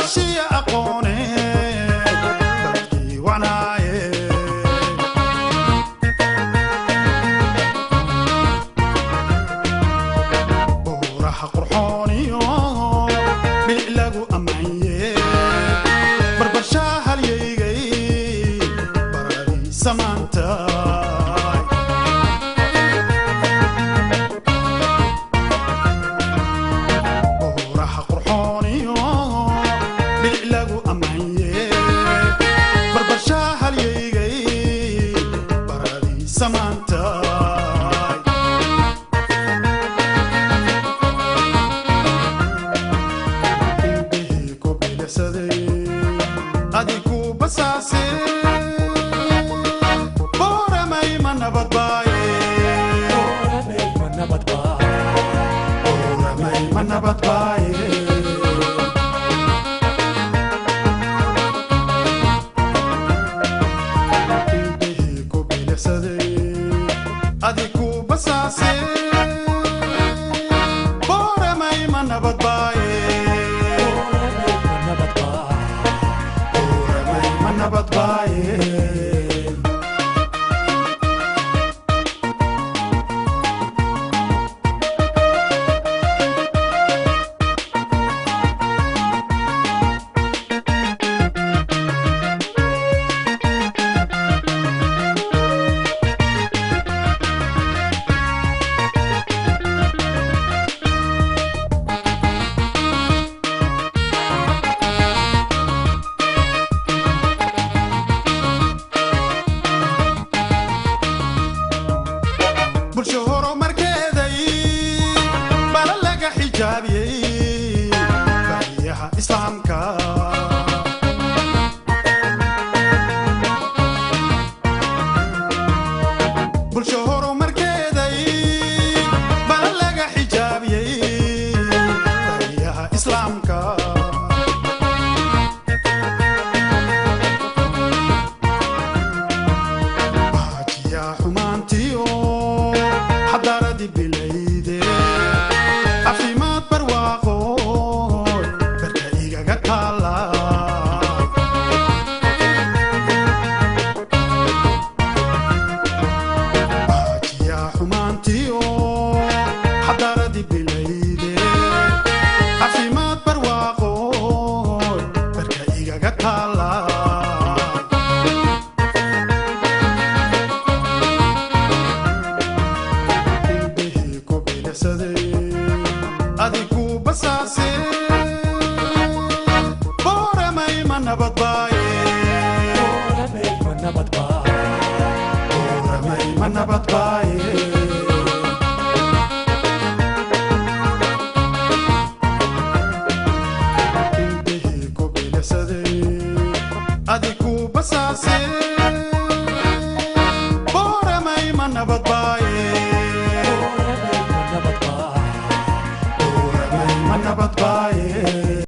برشي أقوني بدكي وعناي بورح قرحوني بيقلقوا أمعي بربرشا هاليجي برادي سمانتا Adiku basase bora mai manabat bae bora mai manabat bae bora mai manabat bae Indico belesade Adiku basase bora mai manabat bae Nabat bae bulshahoro markeeday balalaga xijaabiyay bariyaha islaamka bulshahoro markeeday balalaga xijaabiyay bariyaha islaamka bajiya xumaantiyo حضارتي بليدي عفيمات برواقوي بركايقا قطالا باجي يا حمانتيو حضارتي بليدي عفيمات برواقوي بركايقا قطالا Adiku basase bora mai manabat bae bora mai manabat bae bora mai manabat bae